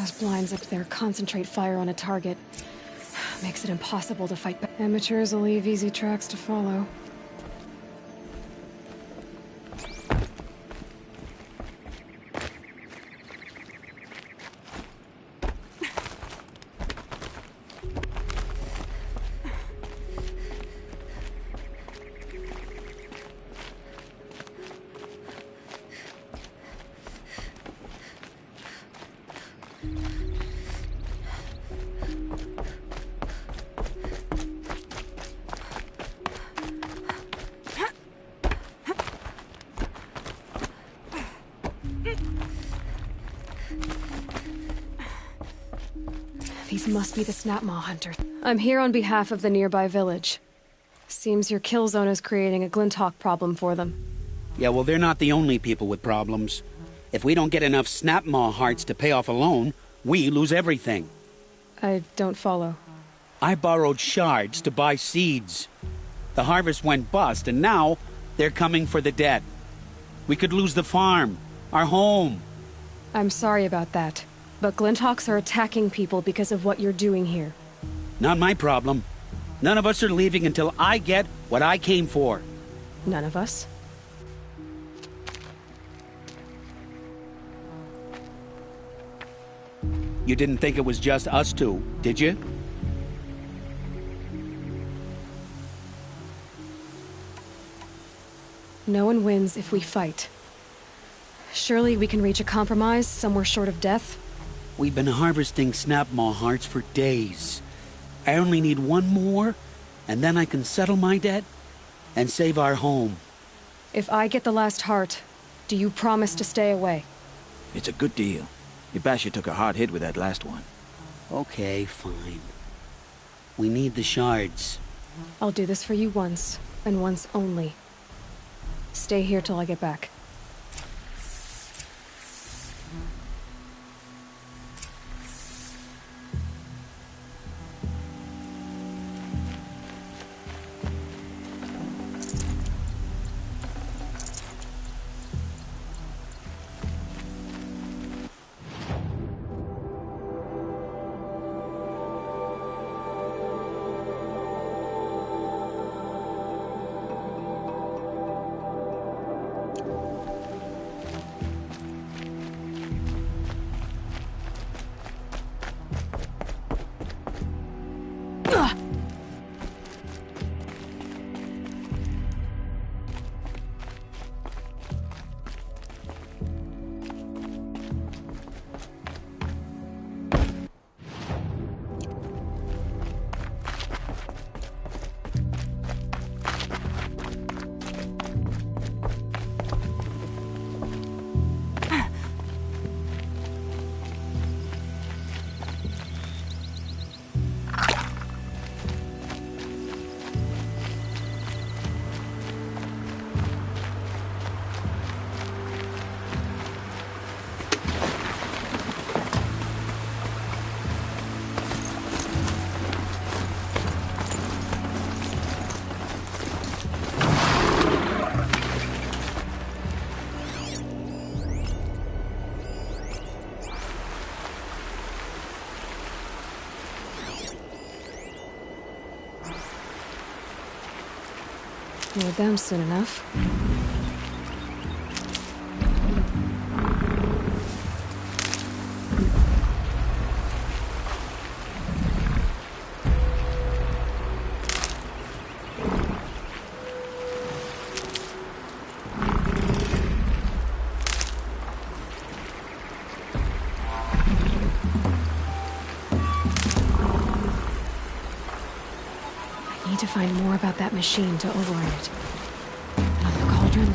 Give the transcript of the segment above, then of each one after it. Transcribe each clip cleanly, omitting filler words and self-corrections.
Those blinds up there concentrate fire on a target. Makes it impossible to fight back. Amateurs will leave easy tracks to follow. These must be the Snapmaw hunters. I'm here on behalf of the nearby village. Seems your kill zone is creating a Glinthawk problem for them. Yeah, well, they're not the only people with problems. If we don't get enough Snapmaw hearts to pay off a loan, we lose everything. I don't follow. I borrowed shards to buy seeds. The harvest went bust, and now they're coming for the dead. We could lose the farm, our home. I'm sorry about that, but Glinthawks are attacking people because of what you're doing here. Not my problem. None of us are leaving until I get what I came for. None of us? You didn't think it was just us two, did you? No one wins if we fight. Surely we can reach a compromise somewhere short of death? We've been harvesting Snapmaw hearts for days. I only need one more, and then I can settle my debt and save our home. If I get the last heart, do you promise to stay away? It's a good deal. Ibasha took a hard hit with that last one. Okay, fine. We need the shards. I'll do this for you once, and once only. Stay here till I get back. Need them soon enough. I need to find more about that machine to override it. Another cauldron.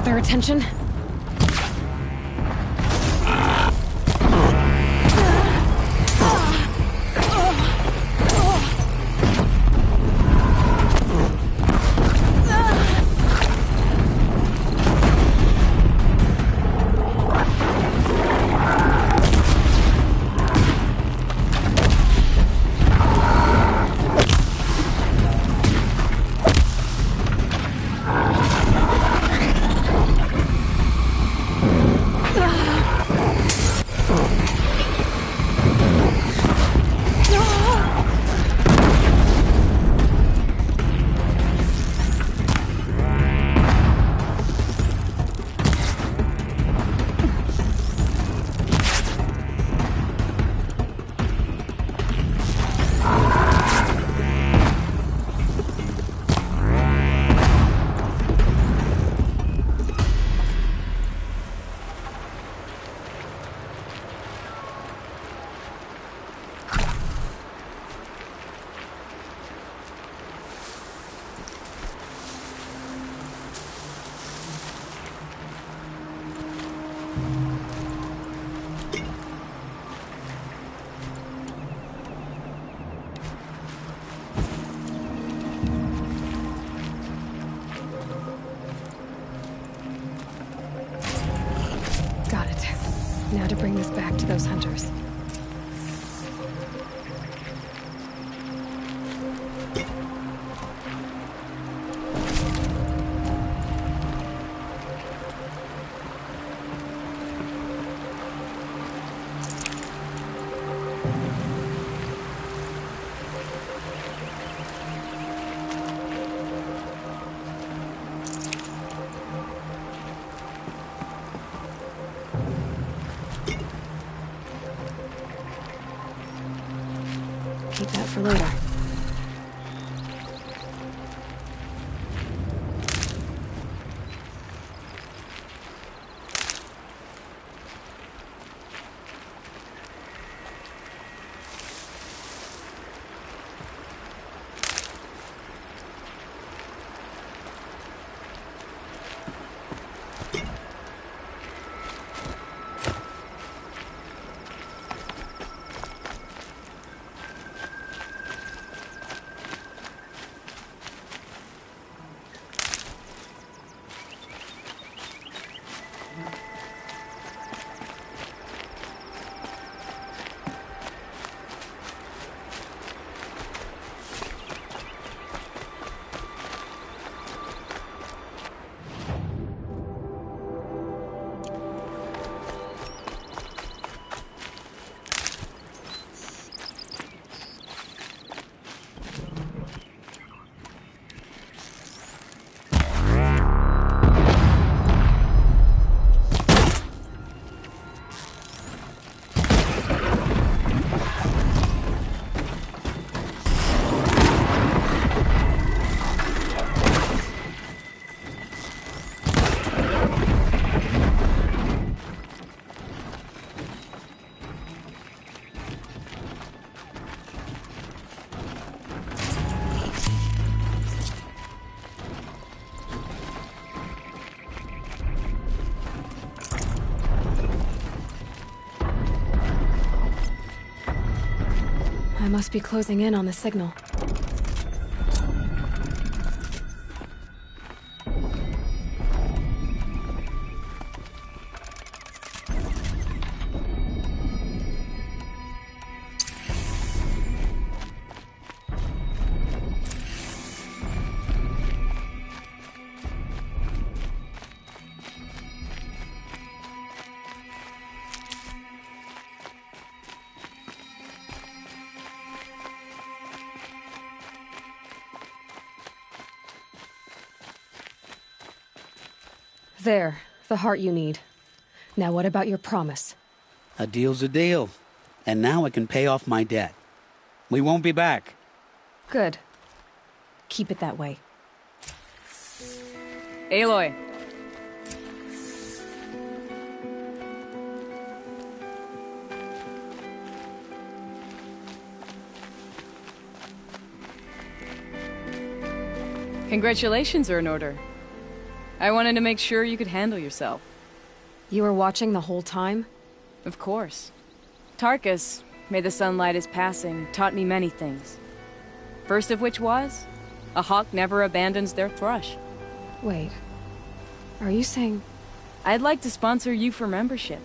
their attention. Now to bring this back to those hunters. Keep that for later. I must be closing in on the signal. There, the heart you need. Now what about your promise? A deal's a deal. And now I can pay off my debt. We won't be back. Good. Keep it that way. Aloy. Congratulations are in order. I wanted to make sure you could handle yourself. You were watching the whole time? Of course. Tarkus, may the sunlight is passing, taught me many things. First of which was, a hawk never abandons their thrush. Wait. Are you saying... I'd like to sponsor you for membership.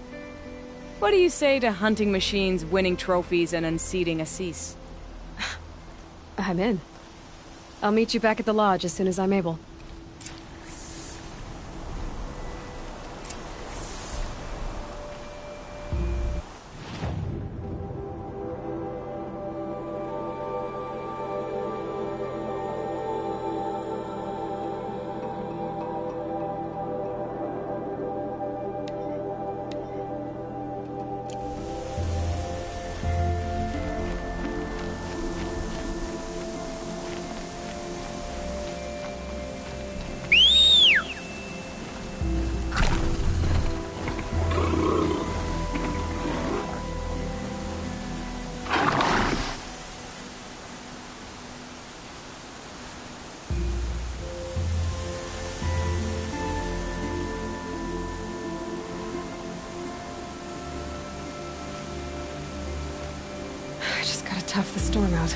What do you say to hunting machines, winning trophies, and unseating Assis? I'm in. I'll meet you back at the lodge as soon as I'm able. I just gotta tough the storm out.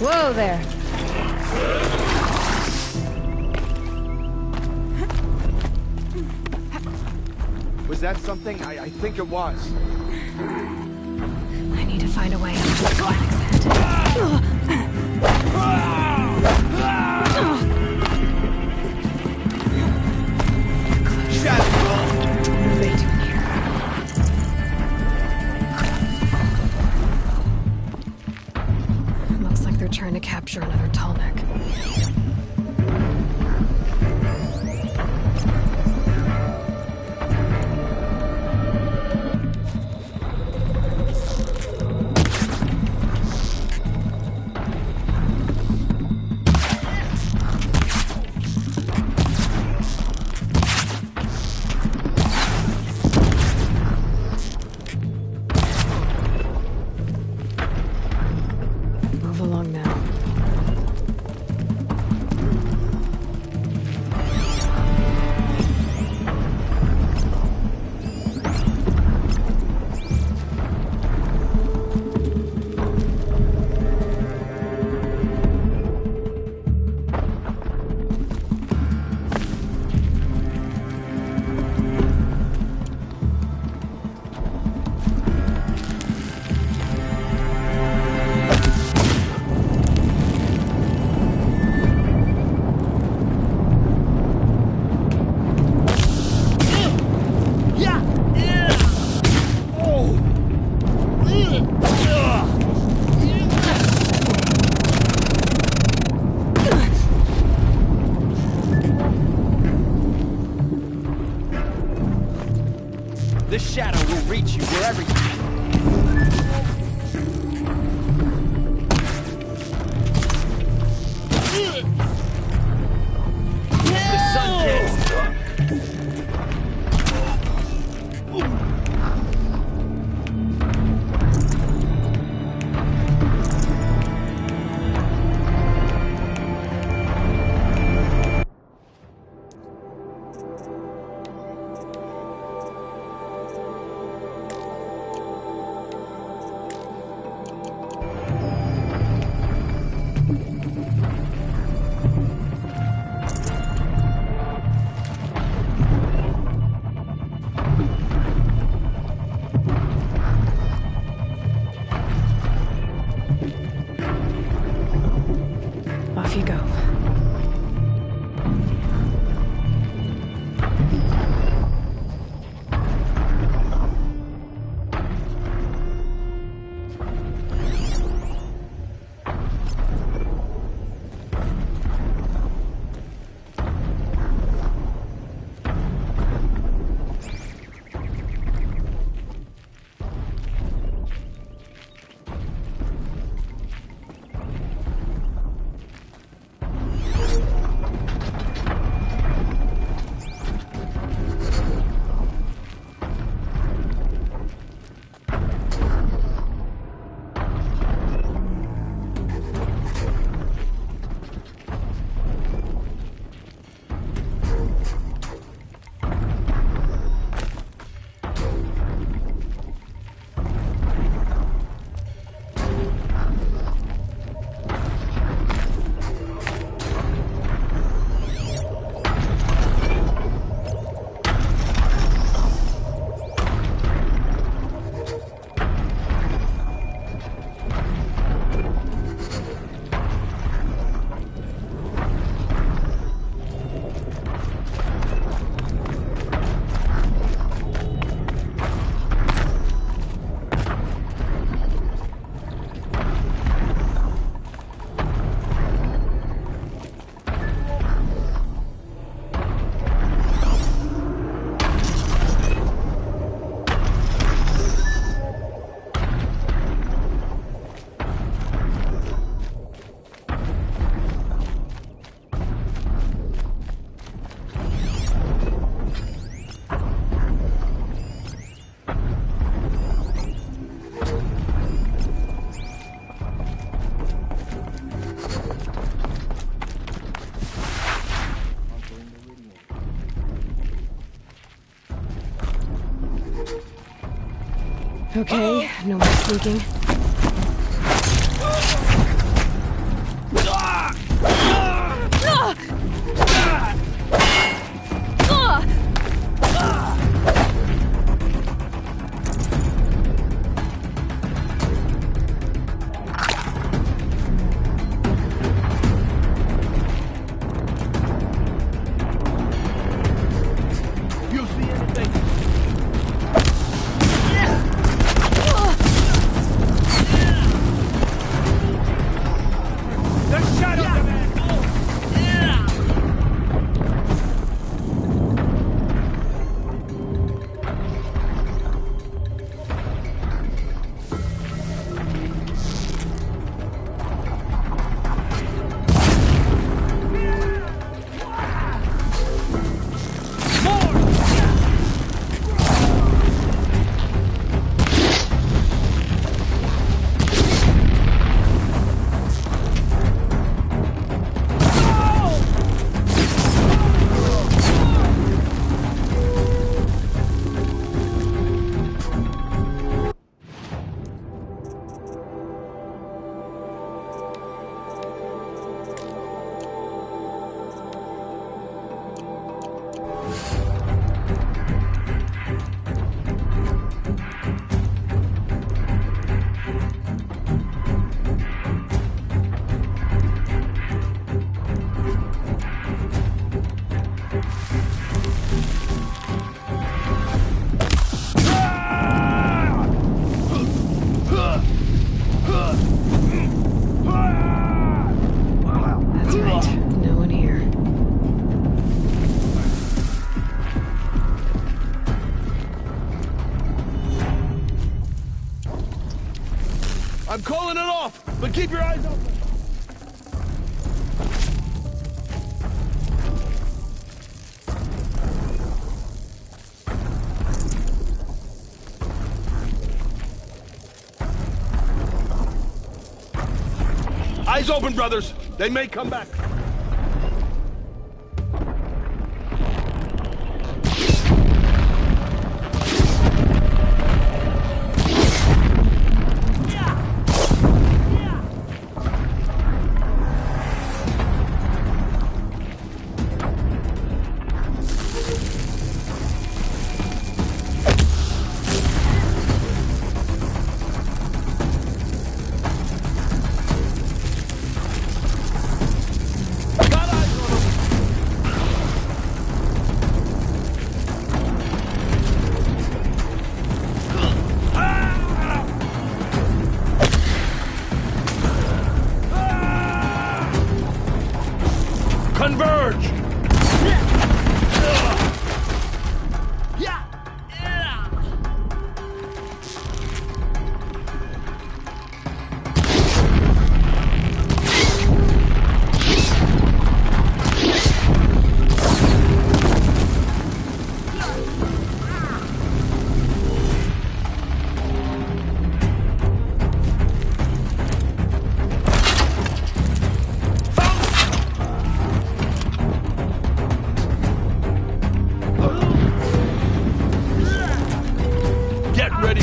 Whoa there. that something? I think it was. I need to find a way out of the quicksand. Way too near. Looks like they're trying to capture another tallneck. Move along now. The shadow will reach you wherever you... The sun gets dark. Off you go. Okay, no more sneaking. your eyes open! Eyes open, brothers! They may come back! Converge! Get ready!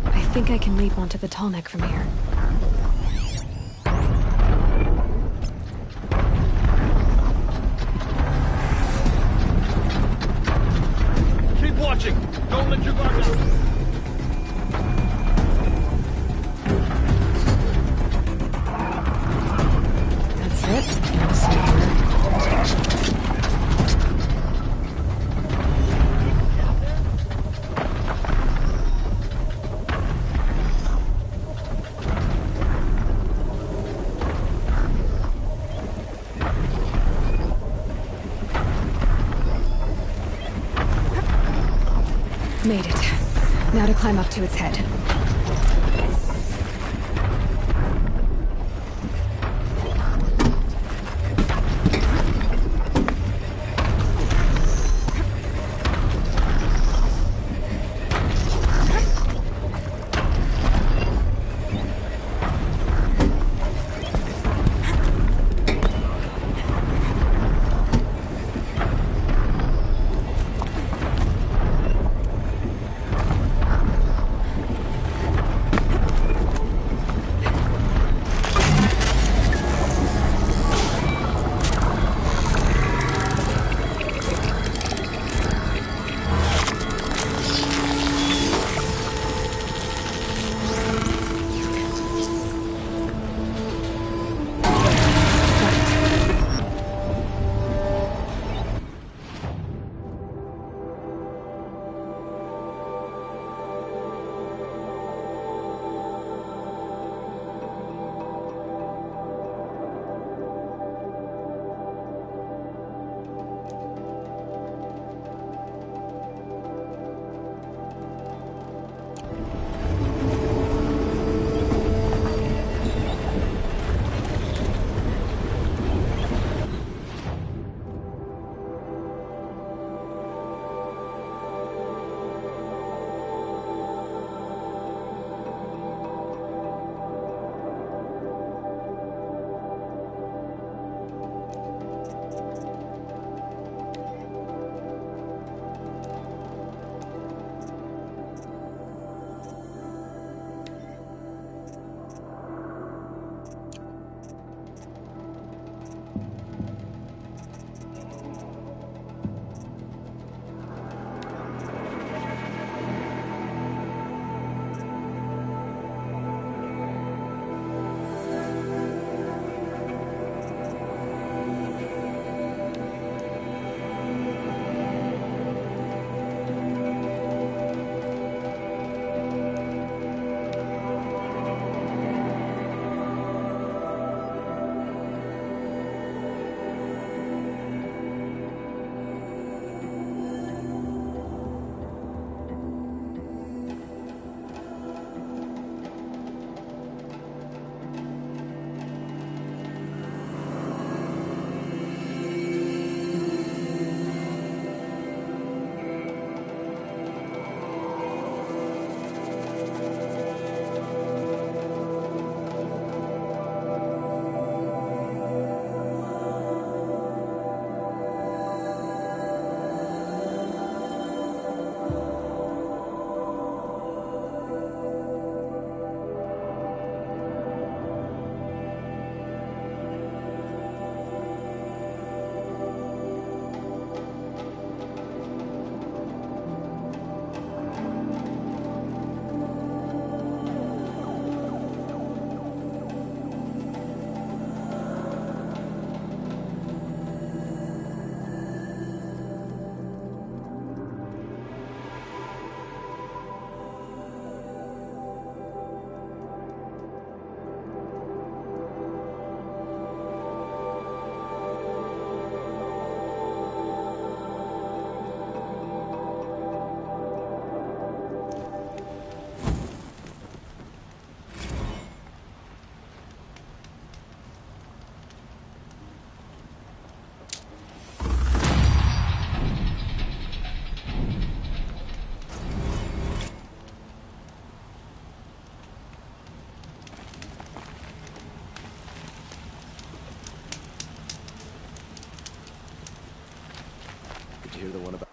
I think I can leap onto the tall neck from here. Keep watching! Don't let your guard down! That's it. Now see here. Made it. Now to climb up to its head. you hear the one about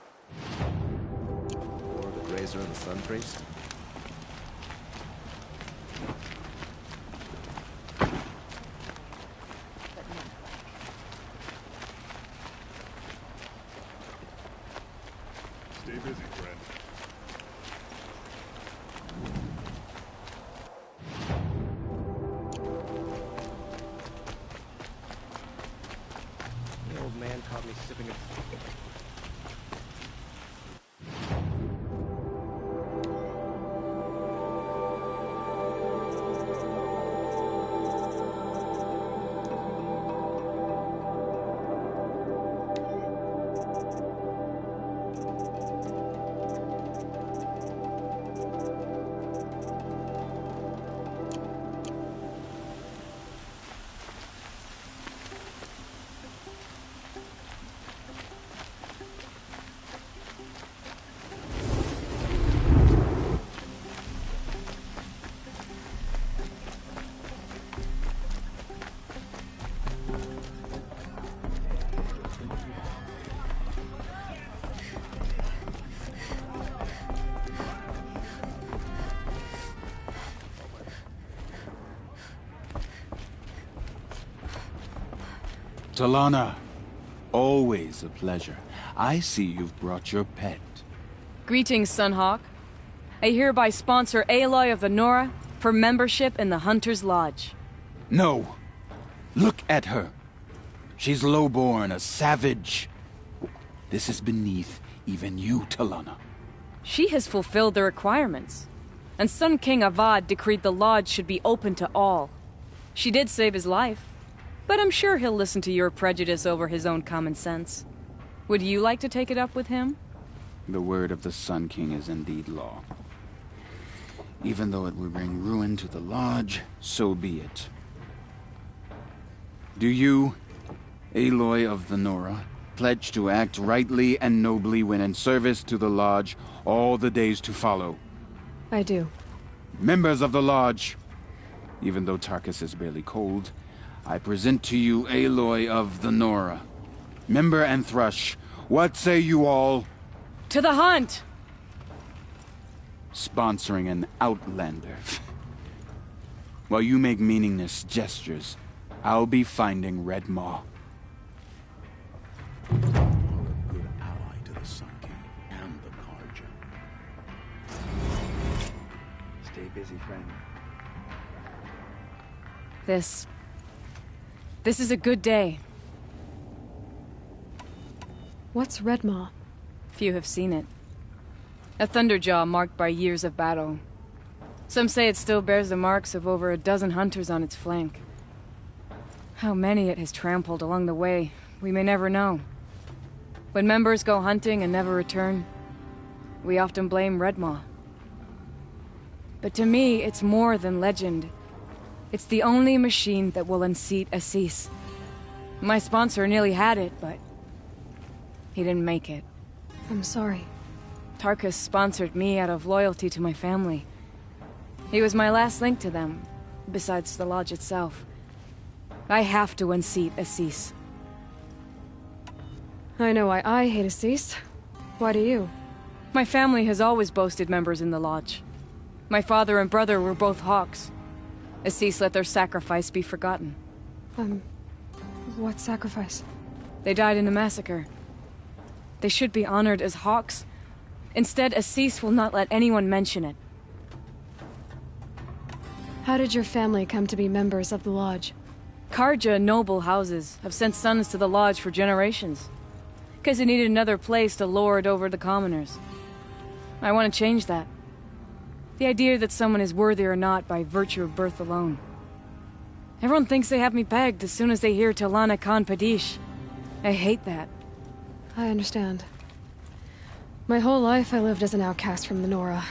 War of the Grazer and the Sun Priest? Stay busy, friend. The old man caught me sipping a... Talana, always a pleasure. I see you've brought your pet. Greetings, Sunhawk. I hereby sponsor Aloy of the Nora for membership in the Hunter's Lodge. No! Look at her! She's lowborn, a savage. This is beneath even you, Talana. She has fulfilled the requirements, and Sun King Avad decreed the Lodge should be open to all. She did save his life, but I'm sure he'll listen to your prejudice over his own common sense. Would you like to take it up with him? The word of the Sun King is indeed law. Even though it will bring ruin to the Lodge, so be it. Do you, Aloy of the Nora, pledge to act rightly and nobly when in service to the Lodge all the days to follow? I do. Members of the Lodge, even though Tarkus is barely cold, I present to you Aloy of the Nora. Member and Thrush, what say you all? To the hunt! Sponsoring an outlander. While you make meaningless gestures, I'll be finding Red Maw. A good ally to the Sun King and the Carja. Stay busy, friend. This is a good day. What's Red Maw? Few have seen it. A thunderjaw marked by years of battle. Some say it still bears the marks of over a dozen hunters on its flank. How many it has trampled along the way, we may never know. When members go hunting and never return, we often blame Red Maw. But to me, it's more than legend. It's the only machine that will unseat Assis. My sponsor nearly had it, but he didn't make it. I'm sorry. Tarkus sponsored me out of loyalty to my family. He was my last link to them, besides the Lodge itself. I have to unseat Assis. I know why I hate Assis. Why do you? My family has always boasted members in the Lodge. My father and brother were both Hawks. Assis let their sacrifice be forgotten. What sacrifice? They died in a massacre. They should be honored as Hawks. Instead, Assis will not let anyone mention it. How did your family come to be members of the Lodge? Carja noble houses have sent sons to the Lodge for generations. Because they needed another place to lord over the commoners. I want to change that. The idea that someone is worthy or not by virtue of birth alone. Everyone thinks they have me pegged as soon as they hear Talana Khan Padish. I hate that. I understand. My whole life I lived as an outcast from the Nora.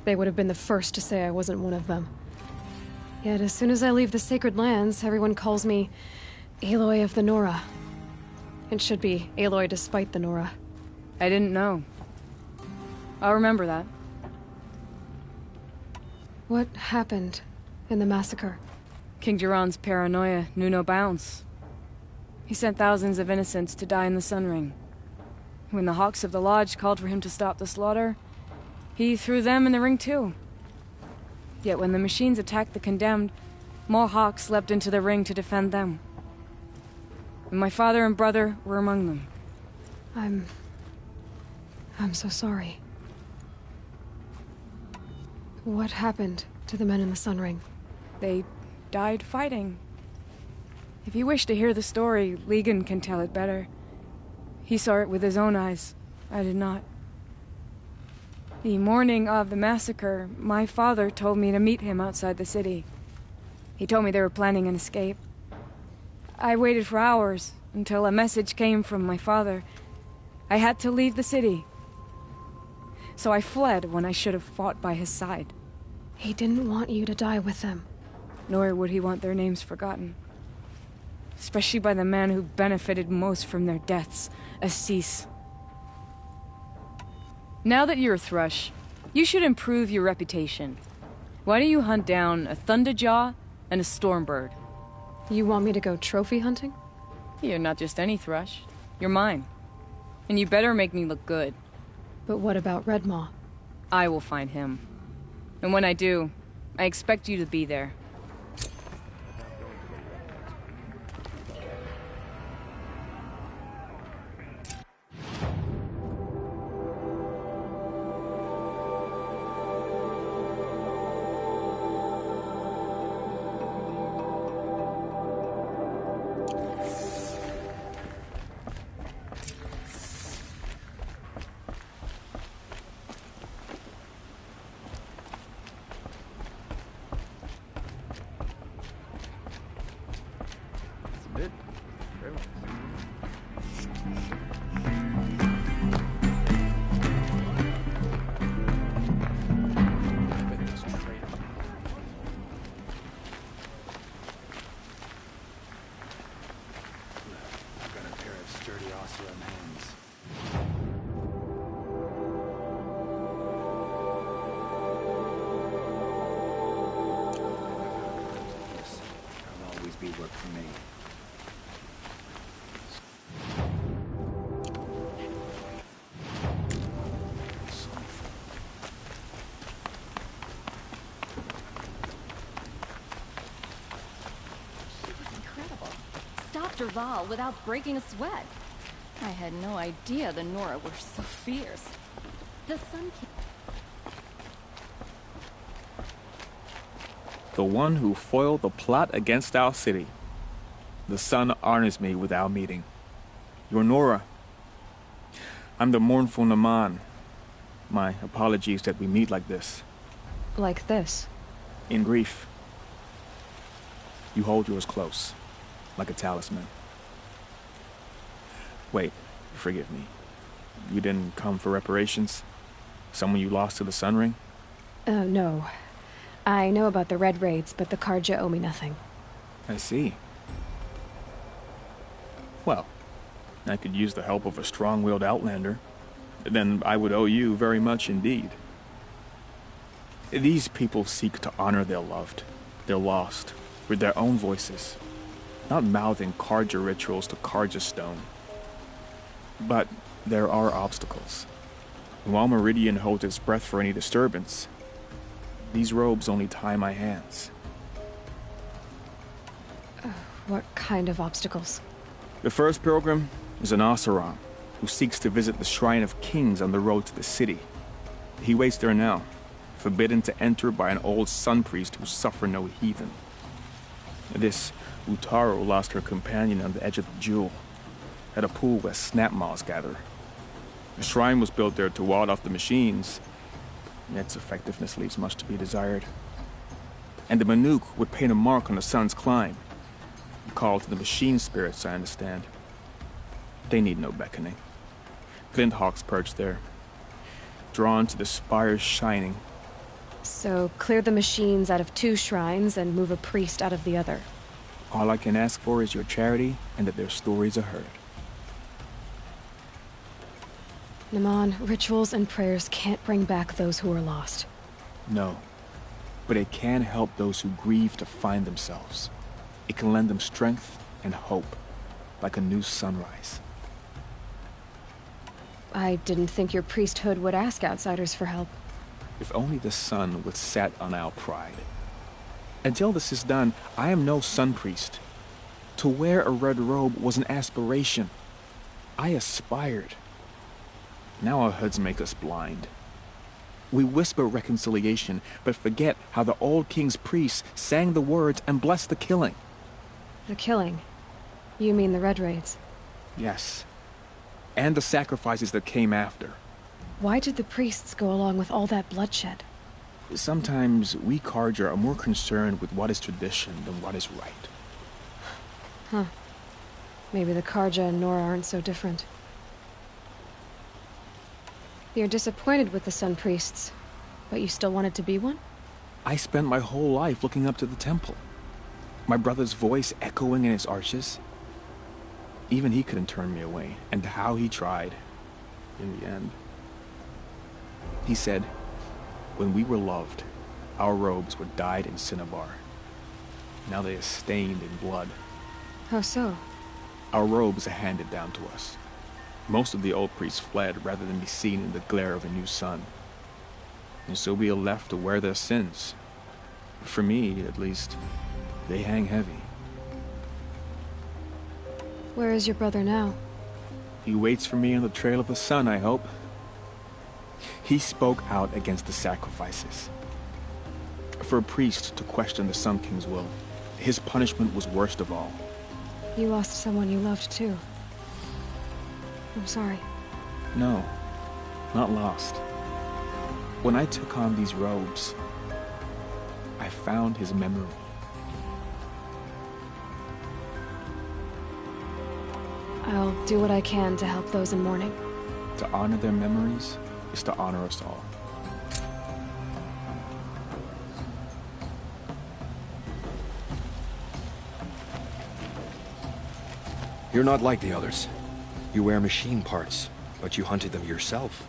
They would have been the first to say I wasn't one of them. Yet as soon as I leave the sacred lands, everyone calls me Aloy of the Nora. It should be Aloy despite the Nora. I didn't know. I'll remember that. What happened in the massacre? King Jiran's paranoia knew no bounds. He sent thousands of innocents to die in the Sun Ring. When the Hawks of the Lodge called for him to stop the slaughter, he threw them in the ring too. Yet when the machines attacked the condemned, more Hawks leapt into the ring to defend them. And my father and brother were among them. I'm so sorry. What happened to the men in the Sun Ring? They died fighting. If you wish to hear the story, Legan can tell it better. He saw it with his own eyes. I did not. The morning of the massacre, my father told me to meet him outside the city. He told me they were planning an escape. I waited for hours until a message came from my father. I had to leave the city. So I fled when I should have fought by his side. He didn't want you to die with them. Nor would he want their names forgotten. Especially by the man who benefited most from their deaths, Assis. Now that you're a Thrush, you should improve your reputation. Why don't you hunt down a Thunderjaw and a Stormbird? You want me to go trophy hunting? You're not just any Thrush. You're mine. And you better make me look good. But what about Redmaw? I will find him. And when I do, I expect you to be there. Work for me. Incredible. Stopped Derval without breaking a sweat. I had no idea the Nora were so fierce. The Sun King. The one who foiled the plot against our city. The sun honors me with our meeting. You're Nora. I'm the mournful Naman. My apologies that we meet like this. Like this? In grief. You hold yours close, like a talisman. Wait, forgive me. You didn't come for reparations? Someone you lost to the Sun Ring? No. I know about the Red Raids, but the Karja owe me nothing. I see. Well, I could use the help of a strong-willed outlander. Then I would owe you very much indeed. These people seek to honor their loved, their lost, with their own voices, not mouthing Karja rituals to Karja stone. But there are obstacles. While Meridian holds its breath for any disturbance, these robes only tie my hands. What kind of obstacles? The first pilgrim is an Oseram who seeks to visit the Shrine of Kings on the road to the city. He waits there now, forbidden to enter by an old sun priest who suffer no heathen. This Utaro lost her companion on the edge of the jewel, at a pool where snap moths gather. The shrine was built there to ward off the machines. Its effectiveness leaves much to be desired. And the Manuk would paint a mark on the sun's climb. A call to the machine spirits, I understand. They need no beckoning. Glinthawks perch there, drawn to the spire's shining. So, clear the machines out of 2 shrines and move a priest out of the other. All I can ask for is your charity and that their stories are heard. Naman, rituals and prayers can't bring back those who are lost. No, but it can help those who grieve to find themselves. It can lend them strength and hope, like a new sunrise. I didn't think your priesthood would ask outsiders for help. If only the sun would set on our pride. Until this is done, I am no sun priest. To wear a red robe was an aspiration. I aspired. Now our hoods make us blind. We whisper reconciliation, but forget how the old king's priests sang the words and blessed the killing. The killing? You mean the Red Raids? Yes. And the sacrifices that came after. Why did the priests go along with all that bloodshed? Sometimes we Carja are more concerned with what is tradition than what is right. Huh. Maybe the Carja and Nora aren't so different. You're disappointed with the Sun Priests, but you still wanted to be one? I spent my whole life looking up to the temple. My brother's voice echoing in its arches. Even he couldn't turn me away, and how he tried, in the end. He said, when we were loved, our robes were dyed in cinnabar. Now they are stained in blood. How so? Our robes are handed down to us. Most of the old priests fled rather than be seen in the glare of a new sun. And so we are left to wear their sins. For me, at least, they hang heavy. Where is your brother now? He waits for me on the trail of the sun, I hope. He spoke out against the sacrifices. For a priest to question the Sun King's will, his punishment was worst of all. You lost someone you loved too. I'm sorry. No, not lost. When I took on these robes, I found his memory. I'll do what I can to help those in mourning. To honor their memories is to honor us all. You're not like the others. You wear machine parts, but you hunted them yourself.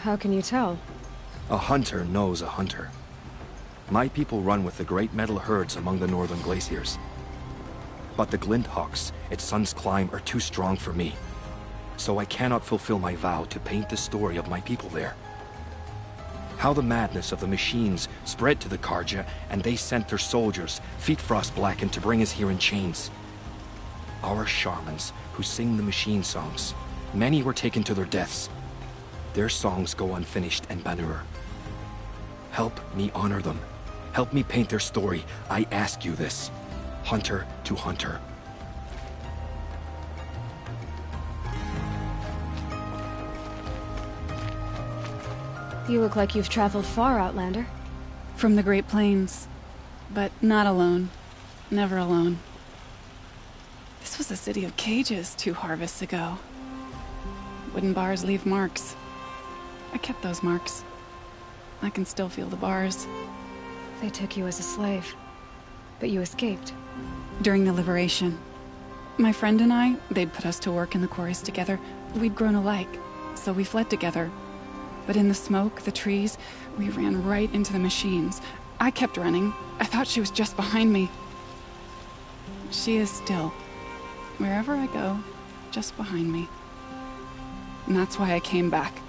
How can you tell? A hunter knows a hunter. My people run with the great metal herds among the northern glaciers. But the Glinthawks at Sun's Climb are too strong for me. So I cannot fulfill my vow to paint the story of my people there. How the madness of the machines spread to the Carja, and they sent their soldiers, feet frost blackened, to bring us here in chains. Our shamans, who sing the machine songs, many were taken to their deaths. Their songs go unfinished in Banur. Help me honor them. Help me paint their story. I ask you this. Hunter to hunter. You look like you've traveled far, Outlander. From the Great Plains. But not alone. Never alone. This was a city of cages 2 harvests ago. Wooden bars leave marks. I kept those marks. I can still feel the bars. They took you as a slave, but you escaped. During the liberation. My friend and I, they'd put us to work in the quarries together. We'd grown alike, so we fled together. But in the smoke, the trees, we ran right into the machines. I kept running. I thought she was just behind me. She is still. Wherever I go, just behind me. And that's why I came back.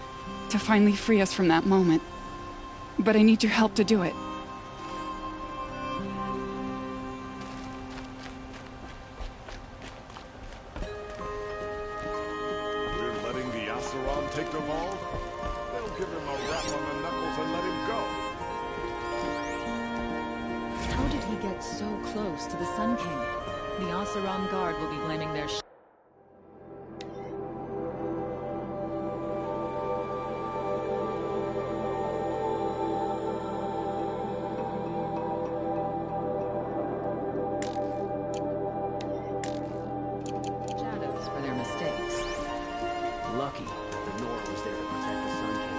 To finally free us from that moment. But I need your help to do it. We're letting the Asaron take the ball? They'll give him a rap on the knuckles and let him go. How did he get so close to the Sun King? The Asaron Guard will be blaming their shadows for their mistakes. Lucky that the Nora was there to protect the Sun King.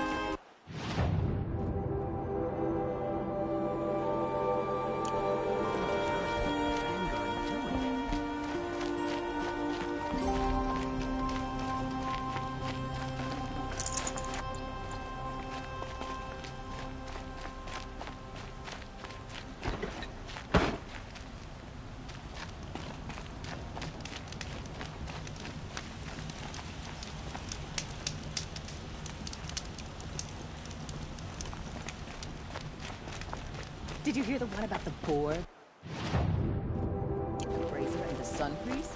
Did you hear the one about the board? The brazier and the sun priest?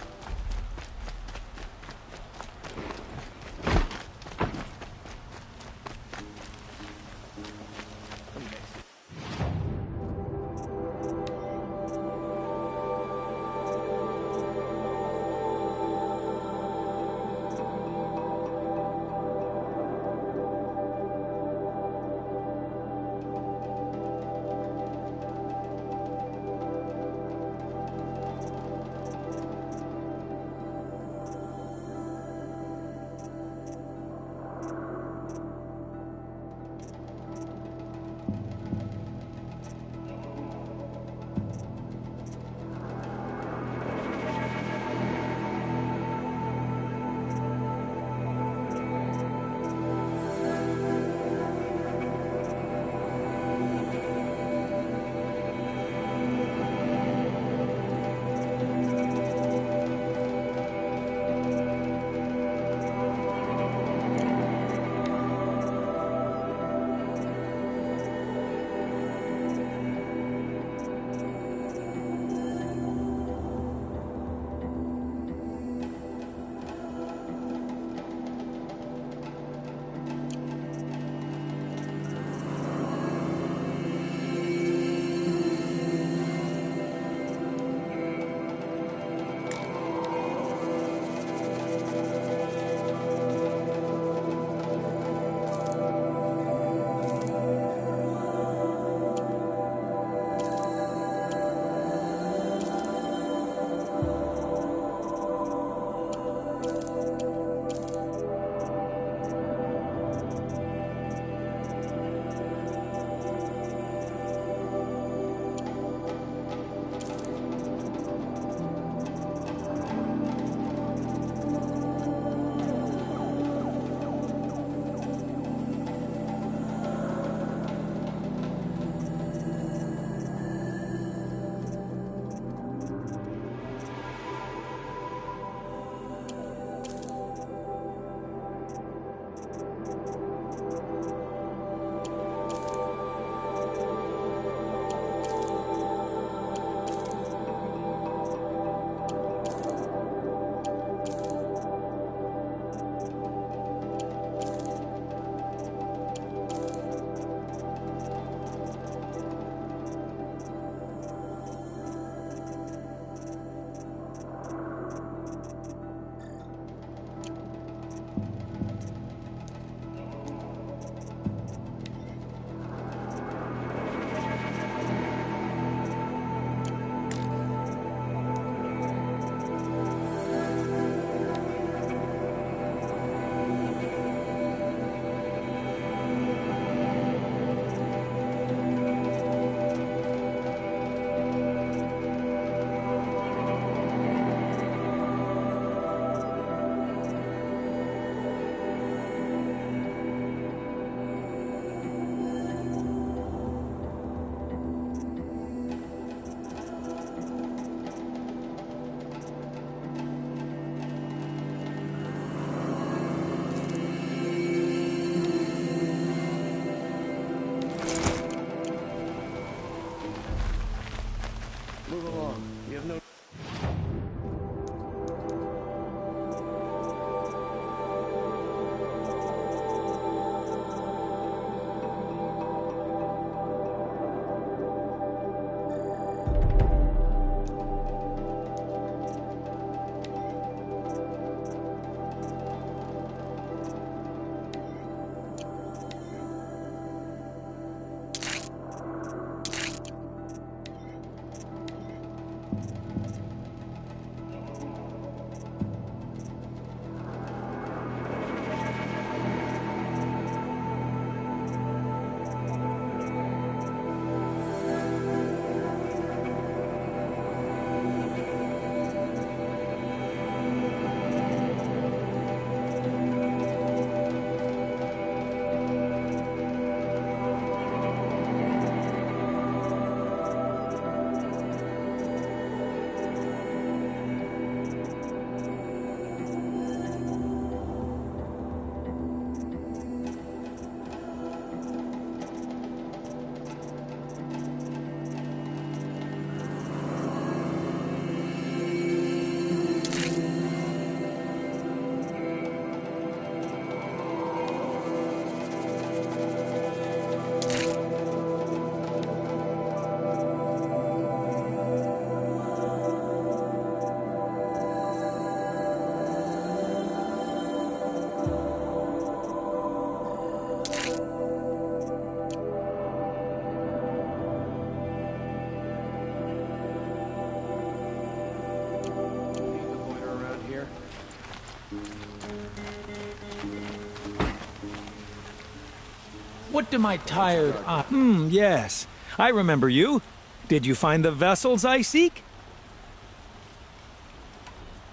What do my tired eyes... yes. I remember you. Did you find the vessels I seek?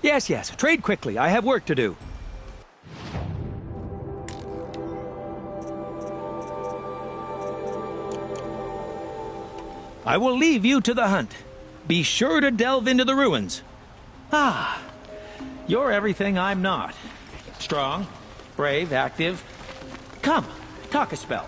Yes, yes. Trade quickly. I have work to do. I will leave you to the hunt. Be sure to delve into the ruins. Ah, you're everything I'm not. Strong, brave, active. Come, talk a spell.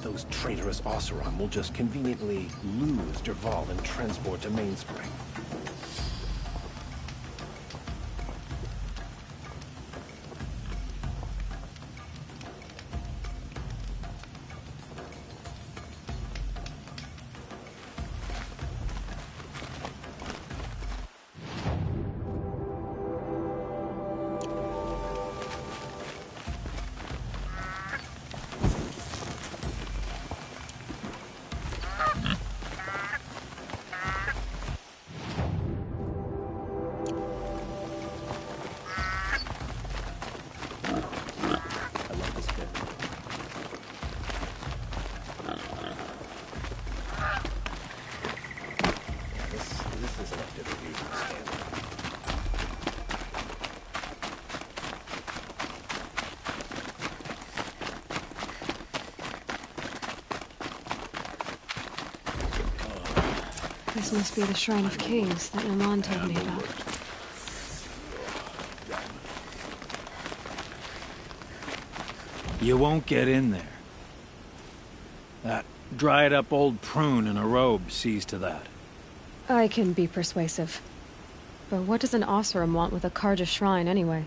Those traitorous Oseram will just conveniently lose Derval and transport to Mainspring. This must be the Shrine of Kings that Naman told me about. You won't get in there. That dried-up old prune in a robe sees to that. I can be persuasive. But what does an Oseram want with a Karja shrine, anyway?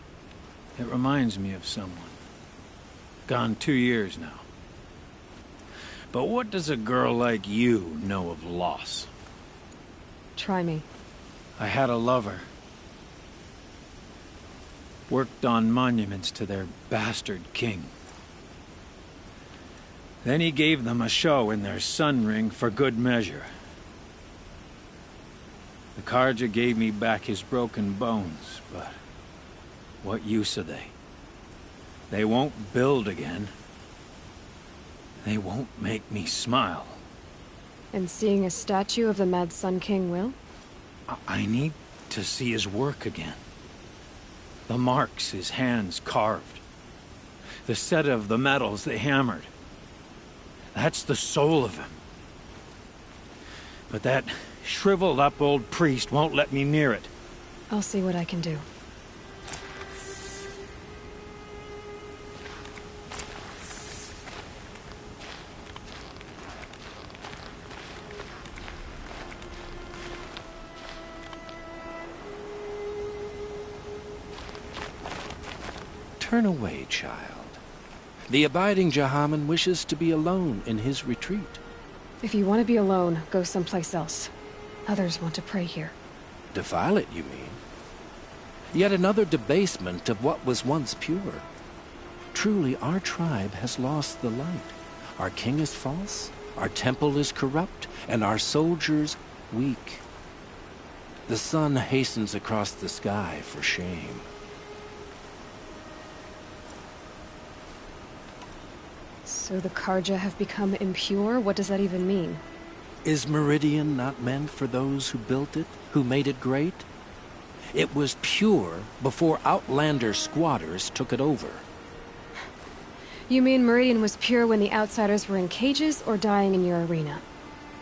It reminds me of someone. Gone 2 years now. But what does a girl like you know of loss? Try me. I had a lover. Worked on monuments to their bastard king. Then he gave them a show in their sun ring for good measure. The Karja gave me back his broken bones, but what use are they? They won't build again. They won't make me smile. And seeing a statue of the Mad Sun King will? I need to see his work again. The marks his hands carved. The set of the metals they hammered. That's the soul of him. But that shriveled up old priest won't let me near it. I'll see what I can do. Turn away, child. The abiding Jahaman wishes to be alone in his retreat. If you want to be alone, go someplace else. Others want to pray here. Defile it, you mean? Yet another debasement of what was once pure. Truly, our tribe has lost the light. Our king is false, our temple is corrupt, and our soldiers weak. The sun hastens across the sky for shame. So the Karja have become impure? What does that even mean? Is Meridian not meant for those who built it, who made it great? It was pure before outlander squatters took it over. You mean Meridian was pure when the outsiders were in cages or dying in your arena?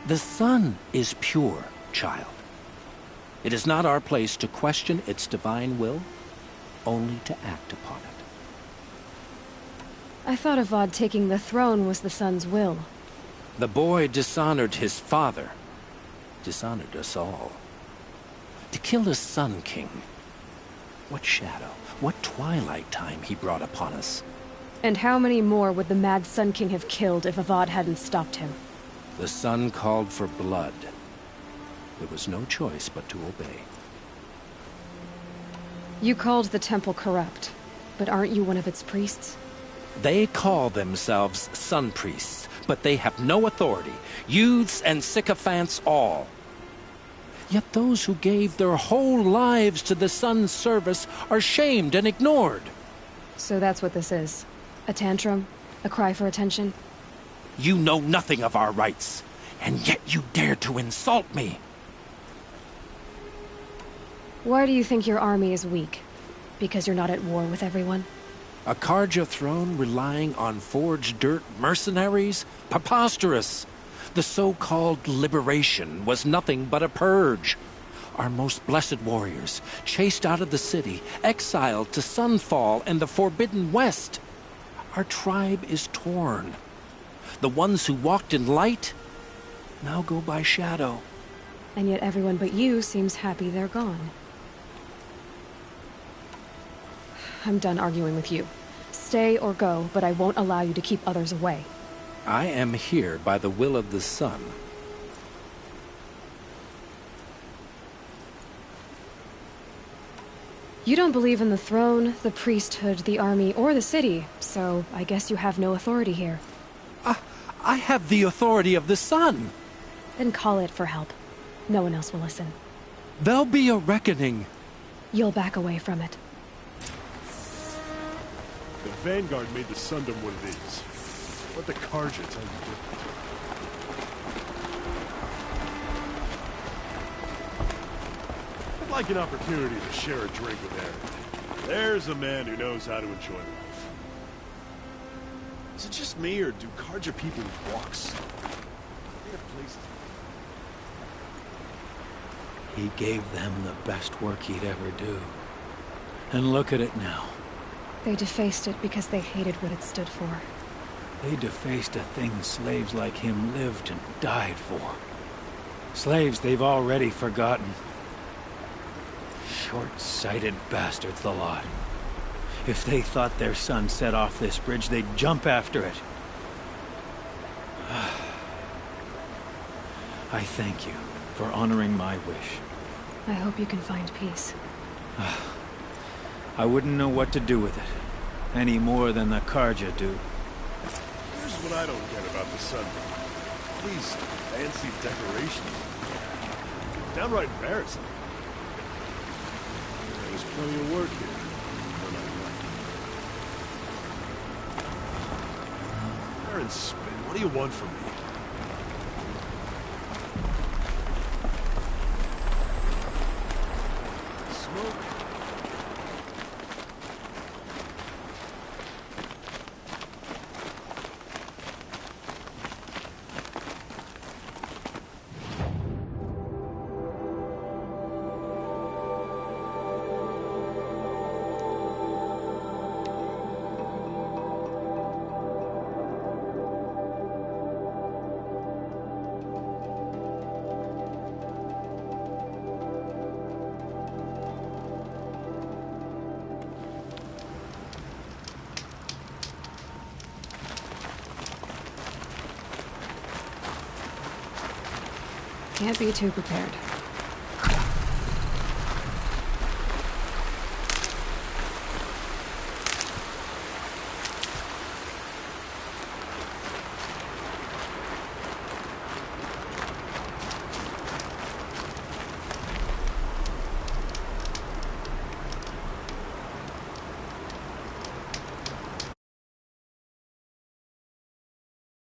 The sun is pure, child. It is not our place to question its divine will, only to act upon it. I thought Avad taking the throne was the sun's will. The boy dishonored his father, dishonored us all. To kill the Sun King, what shadow, what twilight time he brought upon us. And how many more would the mad Sun King have killed if Avad hadn't stopped him? The sun called for blood. There was no choice but to obey. You called the temple corrupt, but aren't you one of its priests? They call themselves sun priests, but they have no authority. Youths and sycophants all. Yet those who gave their whole lives to the sun's service are shamed and ignored. So that's what this is. A tantrum? A cry for attention? You know nothing of our rights, and yet you dare to insult me. Why do you think your army is weak? Because you're not at war with everyone? A Karja throne relying on forged dirt mercenaries? Preposterous! The so-called liberation was nothing but a purge. Our most blessed warriors, chased out of the city, exiled to Sunfall and the Forbidden West. Our tribe is torn. The ones who walked in light now go by shadow. And yet everyone but you seems happy they're gone. I'm done arguing with you. Stay or go, but I won't allow you to keep others away. I am here by the will of the sun. You don't believe in the throne, the priesthood, the army, or the city, so I guess you have no authority here. I have the authority of the sun. Then call it for help. No one else will listen. There'll be a reckoning. You'll back away from it. The Vanguard made the Sundom one of these. Let the Karja tell you different. I'd like an opportunity to share a drink with Aaron. There's a man who knows how to enjoy life. Is it just me, or do Karja people need walks? They have places. He gave them the best work he'd ever do. And look at it now. They defaced it because they hated what it stood for. They defaced a thing slaves like him lived and died for. Slaves they've already forgotten. Short-sighted bastards, the lot. If they thought their son set off this bridge, they'd jump after it. I thank you for honoring my wish. I hope you can find peace. I wouldn't know what to do with it, any more than the Karja do. Here's what I don't get about the sun. These fancy decorations. Downright embarrassing. There's plenty of work here. Aaron Spin, what do you want from me? Smoke? Can't be too prepared.